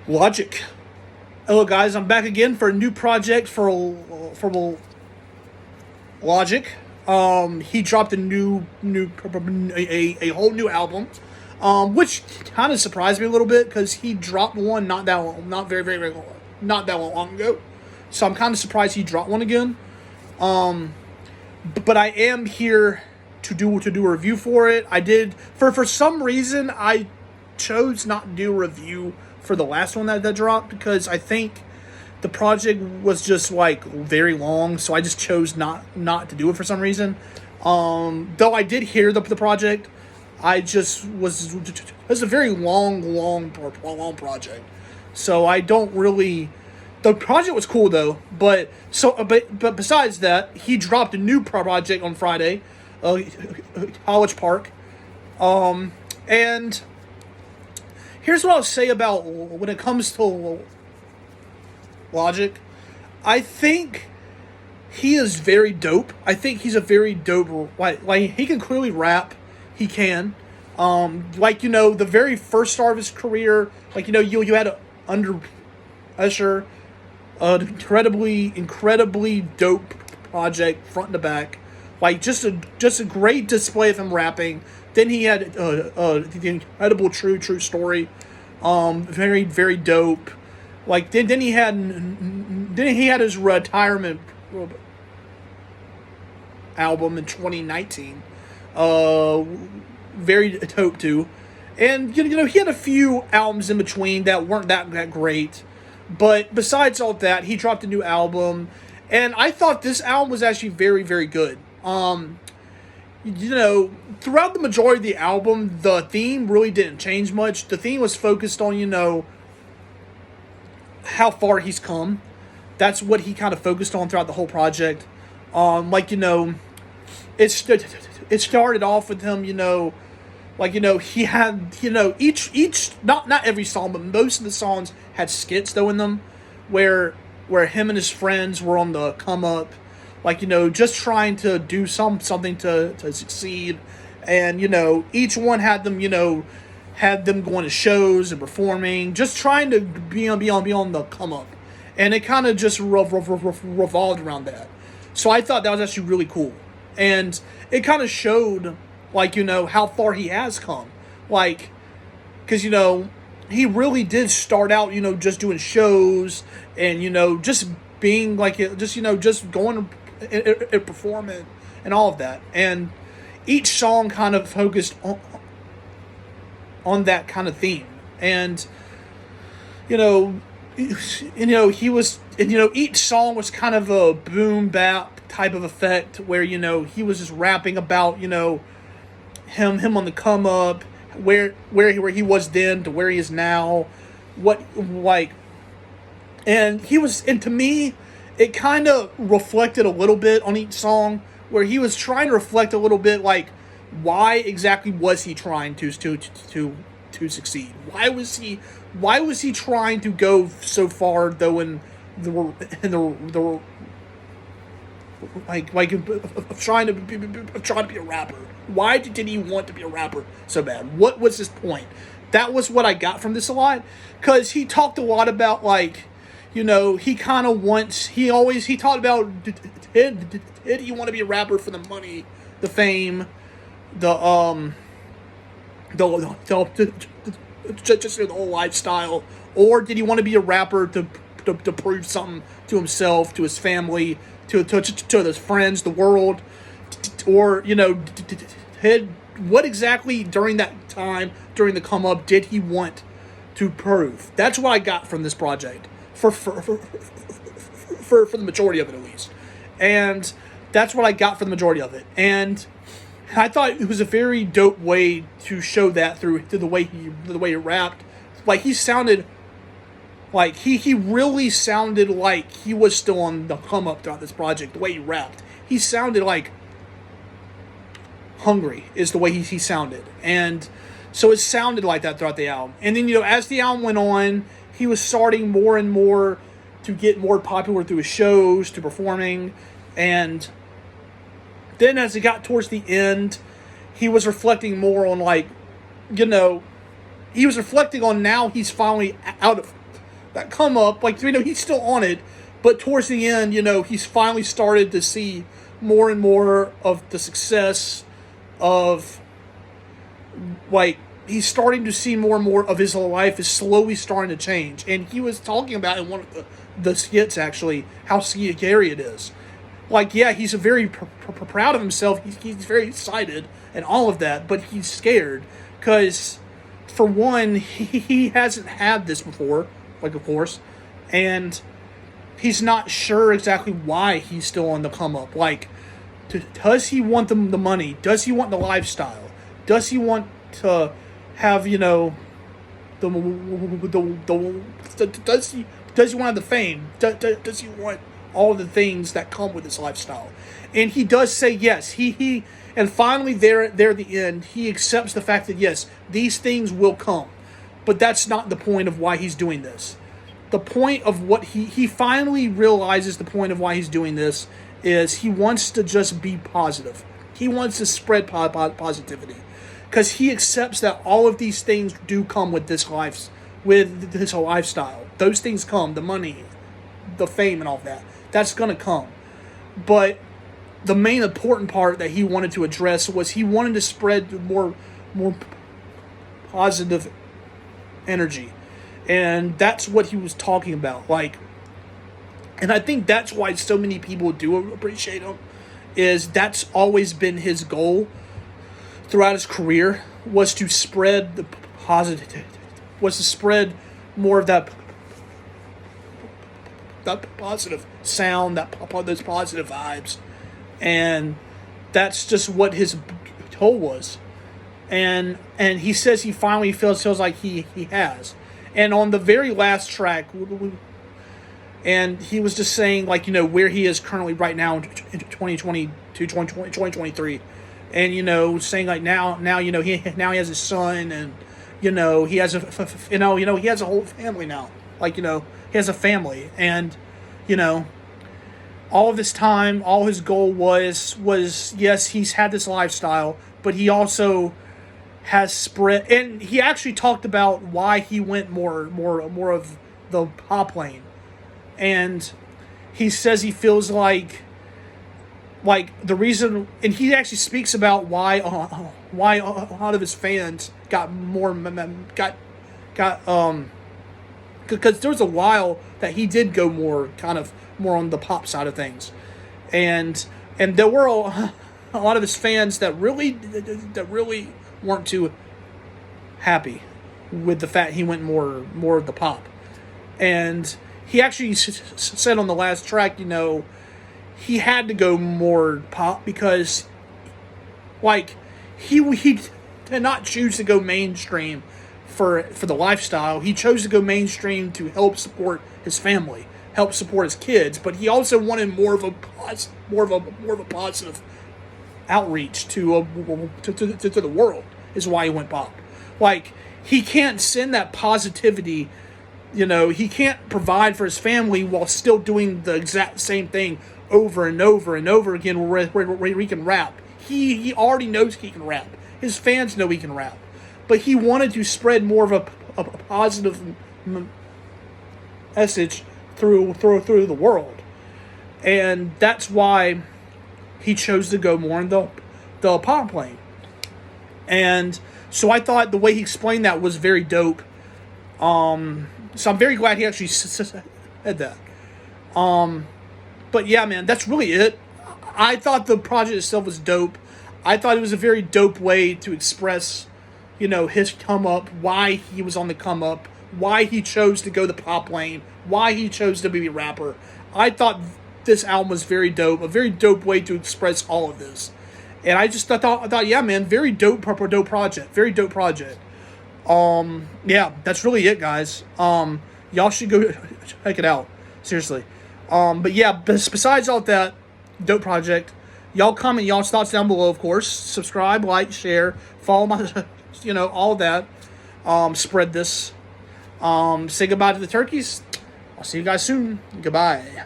Logic. Hello, guys. I'm back again for a new project for Logic. He dropped a whole new album, which kind of surprised me a little bit because he dropped one not very long, not that long ago. So I'm kind of surprised he dropped one again. But I am here to do a review for it. I did for some reason I chose not to do a review for the last one that dropped because I think the project was just like very long, so I just chose not to do it for some reason. Though I did hear the project, I just was it's a very long project, so I don't really. The project was cool though, but besides that, he dropped a new project on Friday, College Park, and here's what I'll say about when it comes to Logic. I think he is very dope. I think he's a very dope. Like he can clearly rap. He can. The very first start of his career, you had Under Usher, an incredibly dope project front to back. Like just a great display of him rapping. Then he had the incredible True Story, very dope. Like then he had his retirement album in 2019, very dope too. And he had a few albums in between that weren't that great, but besides all that, he dropped a new album, and I thought this album was actually very good. Throughout the majority of the album, the theme really didn't change much. The theme was focused on, how far he's come. That's what he kind of focused on throughout the whole project. It started off with him, he had, each not every song, but most of the songs had skits though in them, where him and his friends were on the come up, just trying to do something to succeed, and each one had them, had them going to shows and performing, just trying to be on the come up, and it kind of just revolved around that. So I thought that was actually really cool, and it kind of showed, how far he has come, because he really did start out, just doing shows and just being just going and performing and all of that, and each song kind of focused on that kind of theme, and he was, each song was kind of a boom bap type of effect where he was just rapping about him on the come up, where he was then to where he is now, and to me it kind of reflected a little bit on each song, where he was trying to reflect a little bit why exactly was he trying to succeed? Why was he trying to go so far though in the trying to be a rapper? Why did he want to be a rapper so bad? What was his point? That was what I got from this a lot, because he talked a lot about he kind of wants, he talked about, did he want to be a rapper for the money, the fame, the just the whole lifestyle, or did he want to be a rapper to prove something to himself, to his family, to his friends, the world, or what exactly during that time, during the come up, did he want to prove? That's what I got from this project for the majority of it, at least, and that's what I got for the majority of it, and I thought it was a very dope way to show that through the way he rapped. He sounded he really sounded like he was still on the come up throughout this project. The way he rapped, he sounded hungry is the way he sounded, and so it sounded like that throughout the album. And then as the album went on, he was starting more and more to get more popular through his shows, to performing, and then as it got towards the end, he was reflecting more on he was reflecting on now he's finally out of that come up. Like, he's still on it, but towards the end, he's finally started to see more and more of the success of, like, he's starting to see more and more of his life is slowly starting to change. And he was talking about in one of the skits, actually, how scary it is. Like, yeah, he's very proud of himself. He's very excited and all of that, but he's scared because, for one, he hasn't had this before, like, of course, and he's not sure exactly why he's still on the come up. Like, does he want the money? Does he want the lifestyle? Does he want to have, does he want the fame? Does he want all the things that come with his lifestyle? And he does say yes. And finally there at the end, he accepts the fact that yes, these things will come. But that's not the point of why he's doing this. The point of what he finally realizes the point of why he's doing this is he wants to just be positive. He wants to spread positivity. Because he accepts that all of these things do come with this lifestyle. Those things come, the money, the fame, and all that. That's going to come. But the main important part that he wanted to address was he wanted to spread more positive energy. And that's what he was talking about. Like, and I think that's why so many people do appreciate him, is that's always been his goal throughout his career, was to spread the positive, was to spread more of that positive sound, those positive vibes. And that's just what his goal was. And he says he finally feels like he has. And on the very last track, and he was just saying, like, where he is currently right now in 2022, 2023. And, saying like now he has a son, and, he has he has a whole family now. Like, he has a family, and, all of this time, all his goal was yes, he's had this lifestyle, but he also has spread, and he actually talked about why he went more of the pop lane, and he says he feels like the reason, and he actually speaks about why a lot of his fans got because there was a while that he did go more on the pop side of things, and there were a lot of his fans that really weren't too happy with the fact he went more of the pop. And he actually said on the last track, he had to go more pop because, like, he did not choose to go mainstream for the lifestyle. He chose to go mainstream to help support his family, help support his kids, but he also wanted more of a positive outreach to the world. Is why he went pop. Like, he can't send that positivity. He can't provide for his family while still doing the exact same thing over and over and over again where he can rap. He already knows he can rap. His fans know he can rap. But he wanted to spread more of a positive message through the world. And that's why he chose to go more in the pop lane. And so I thought the way he explained that was very dope. So I'm very glad he actually said that. But yeah, man, that's really it. I thought the project itself was dope. I thought it was a very dope way to express, his come up, why he was on the come up, why he chose to go the pop lane, why he chose to be a rapper. I thought this album was very dope, a very dope way to express all of this. And I thought, yeah, man, very dope project. Very dope project. Yeah, that's really it, guys. Y'all should go check it out. Seriously. But yeah, besides all that, dope project. Y'all comment y'all's thoughts down below, of course. Subscribe, like, share, follow my, all that. Spread this. Say goodbye to the turkeys. I'll see you guys soon. Goodbye.